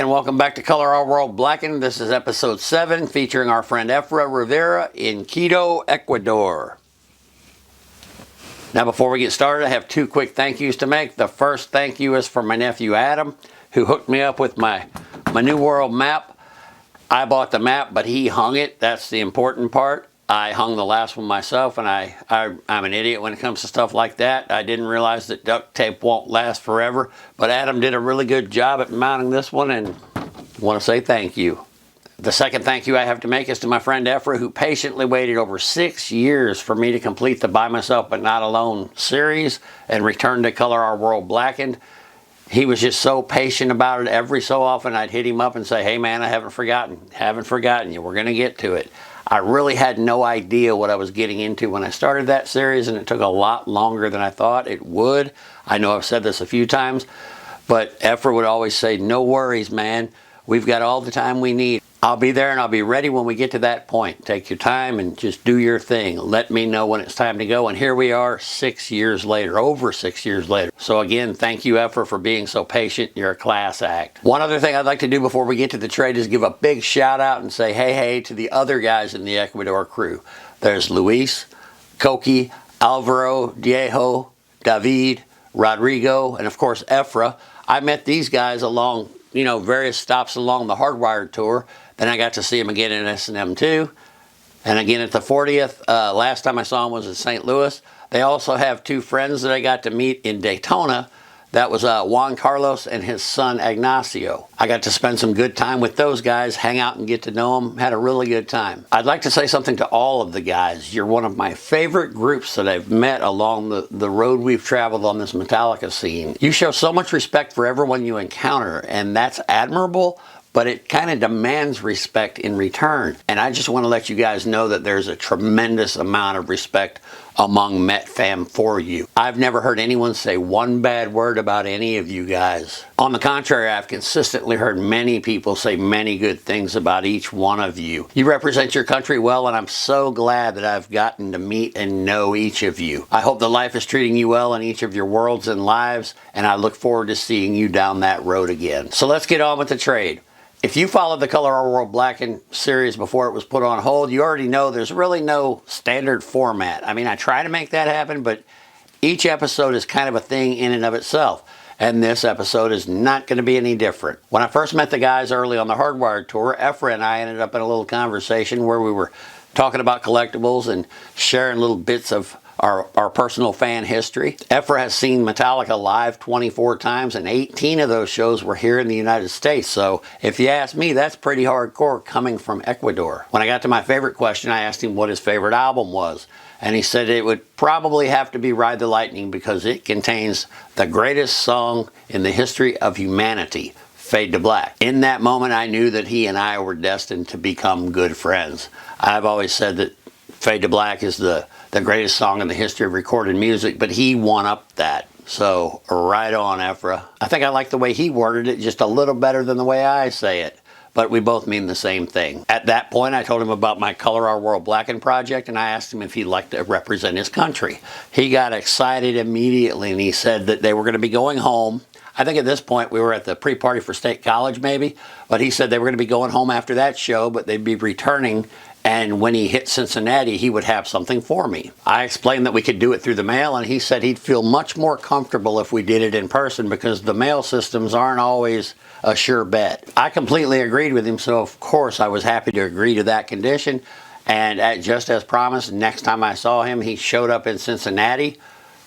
and welcome back to Color Our World Blackened. This is episode 7 featuring our friend Efra Rivera in Quito, Ecuador. Now before we get started, I have 2 quick thank yous to make. The first thank you is for my nephew Adam, who hooked me up with my New World map. I bought the map, but he hung it. That's the important part. I hung the last one myself, and I'm an idiot when it comes to stuff like that. I didn't realize that duct tape won't last forever, but Adam did a really good job at mounting this one, and I want to say thank you. The second thank you I have to make is to my friend Efra, who patiently waited over 6 years for me to complete the By Myself But Not Alone series and return to Color Our World Blackened. He was just so patient about it. Every so often I'd hit him up and say, hey man, I haven't forgotten you. We're going to get to it. I really had no idea what I was getting into when I started that series, and it took a lot longer than I thought it would. I know I've said this a few times, but Efra would always say, no worries, man. We've got all the time we need. I'll be there and I'll be ready when we get to that point. Take your time and just do your thing. Let me know when it's time to go. And here we are 6 years later, over 6 years later. So again, thank you, Efra, for being so patient. You're a class act. One other thing I'd like to do before we get to the trade is give a big shout out and say hey to the other guys in the Ecuador crew. There's Luis, Coqui, Alvaro, Diego, David, Rodrigo, and of course Efra. I met these guys along various stops along the Hardwired tour. Then I got to see him again in S&M 2, and again at the 40th. Last time I saw him was in St. Louis. They also have 2 friends that I got to meet in Daytona. That was Juan Carlos and his son Ignacio. I got to spend some good time with those guys, hang out and get to know them. Had a really good time. I'd like to say something to all of the guys. You're one of my favorite groups that I've met along the road we've traveled on this Metallica scene. You show so much respect for everyone you encounter, and that's admirable, but it kind of demands respect in return. And I just want to let you guys know that there's a tremendous amount of respect among MetFam for you. I've never heard anyone say one bad word about any of you guys. On the contrary, I've consistently heard many people say many good things about each one of you. You represent your country well, and I'm so glad that I've gotten to meet and know each of you. I hope that life is treating you well in each of your worlds and lives, and I look forward to seeing you down that road again. So let's get on with the trade. If you followed the Color Our World Blackened series before it was put on hold, you already know there's really no standard format. I mean, I try to make that happen, but each episode is kind of a thing in and of itself. And this episode is not going to be any different. When I first met the guys early on the Hardwired tour, Efra and I ended up in a little conversation where we were talking about collectibles and sharing little bits of our personal fan history. Efra has seen Metallica live 24 times, and 18 of those shows were here in the United States. So if you ask me, that's pretty hardcore coming from Ecuador. When I got to my favorite question, I asked him what his favorite album was. And he said it would probably have to be Ride the Lightning because it contains the greatest song in the history of humanity, Fade to Black. In that moment, I knew that he and I were destined to become good friends. I've always said that Fade to Black is the greatest song in the history of recorded music, but he one-upped that. So, right on, Efra. I think I like the way he worded it just a little better than the way I say it, but we both mean the same thing. At that point, I told him about my Color Our World Blackened project, and I asked him if he'd like to represent his country. He got excited immediately, and he said that they were going to be going home. I think at this point, we were at the pre-party for State College, maybe, but he said they were going to be going home after that show, but they'd be returning. And when he hit Cincinnati, he would have something for me. I explained that we could do it through the mail, and he said he'd feel much more comfortable if we did it in person because the mail systems aren't always a sure bet. I completely agreed with him, so of course I was happy to agree to that condition. And just as promised, next time I saw him, he showed up in Cincinnati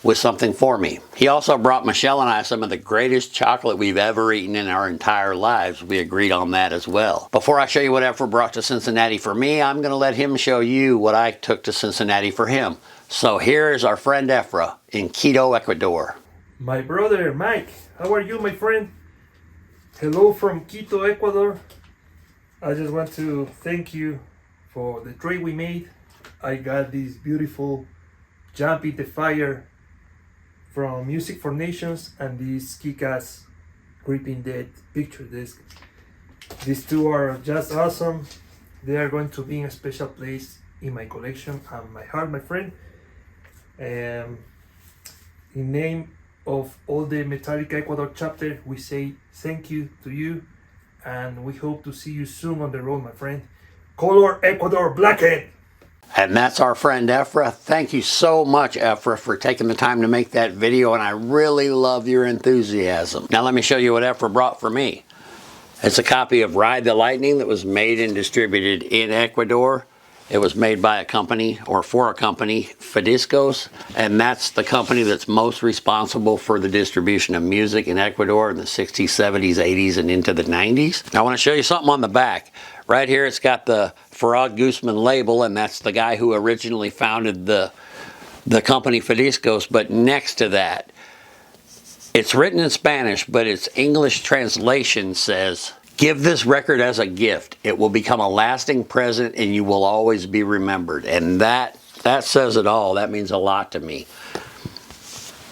with something for me. He also brought Michelle and I some of the greatest chocolate we've ever eaten in our entire lives. We agreed on that as well. Before I show you what Efra brought to Cincinnati for me, I'm going to let him show you what I took to Cincinnati for him. So here's our friend Efra in Quito, Ecuador. My brother Mike, how are you, my friend? Hello from Quito, Ecuador. I just want to thank you for the trade we made. I got this beautiful Jump in the Fire from Music for Nations and this kick-ass Creeping Dead picture disc. These 2 are just awesome. They are going to be in a special place in my collection and my heart, my friend. In name of all the Metallica Ecuador chapter, we say thank you to you and we hope to see you soon on the road, my friend. Color Ecuador Blackened. And that's our friend Efra. Thank you so much, Efra, for taking the time to make that video, and I really love your enthusiasm. Now let me show you what Efra brought for me. It's a copy of Ride the Lightning that was made and distributed in Ecuador. It was made by a company, or for a company, Fadiscos, and that's the company that's most responsible for the distribution of music in Ecuador in the 60s, 70s, 80s, and into the 90s. Now, I want to show you something on the back. Right here, it's got the Farad Guzman label, and that's the guy who originally founded the company Fadiscos, but next to that, it's written in Spanish, but its English translation says, "Give this record as a gift. It will become a lasting present and you will always be remembered." And that says it all. That means a lot to me.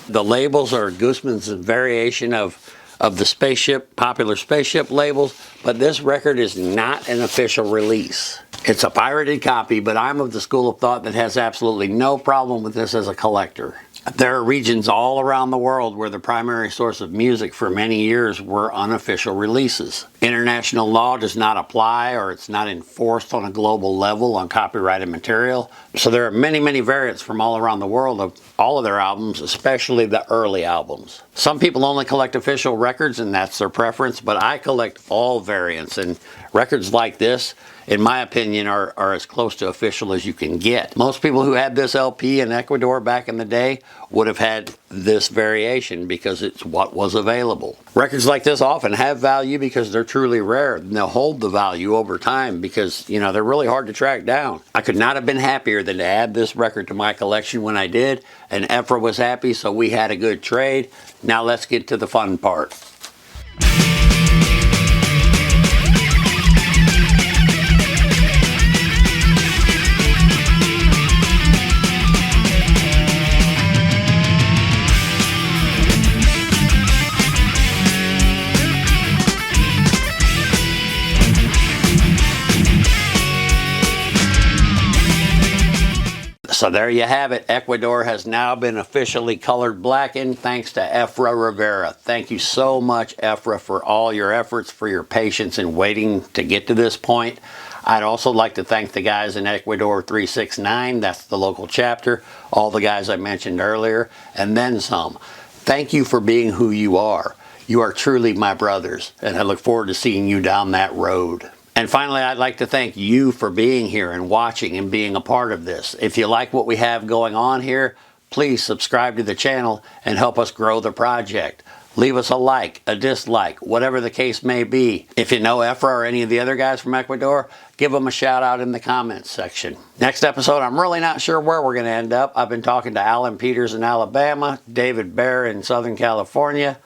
The labels are Guzman's variation of the popular spaceship labels, but this record is not an official release. It's a pirated copy, but I'm of the school of thought that has absolutely no problem with this as a collector. There are regions all around the world where the primary source of music for many years were unofficial releases. International law does not apply, or it's not enforced on a global level on copyrighted material. So there are many, many variants from all around the world of all of their albums, especially the early albums. Some people only collect official records, and that's their preference, but I collect all variants, and records like this, in my opinion, are as close to official as you can get. Most people who had this LP in Ecuador back in the day would have had this variation because it's what was available. Records like this often have value because they're truly rare, and they'll hold the value over time because, you know, they're really hard to track down. I could not have been happier than to add this record to my collection when I did, and Efra was happy, so we had a good trade. Now let's get to the fun part. So there you have it. Ecuador has now been officially colored blackened thanks to Efra Rivera. Thank you so much, Efra, for all your efforts, for your patience in waiting to get to this point. I'd also like to thank the guys in Ecuador 369, that's the local chapter, all the guys I mentioned earlier, and then some. Thank you for being who you are. You are truly my brothers, and I look forward to seeing you down that road. And finally, I'd like to thank you for being here and watching and being a part of this. If you like what we have going on here, please subscribe to the channel and help us grow the project. Leave us a like, a dislike, whatever the case may be. If you know Efra or any of the other guys from Ecuador, give them a shout out in the comments section. Next episode, I'm really not sure where we're going to end up. I've been talking to Alan Peters in Alabama, David Bear in Southern California,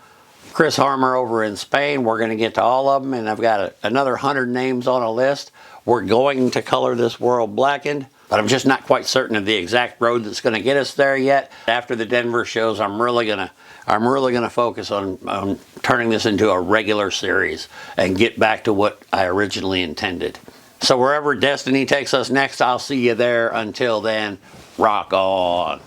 Chris Harmer over in Spain. We're going to get to all of them, and I've got another 100 names on a list. We're going to color this world blackened, but I'm just not quite certain of the exact road that's going to get us there yet. After the Denver shows, I'm really going to focus on turning this into a regular series and get back to what I originally intended. So wherever destiny takes us next, I'll see you there. Until then, rock on.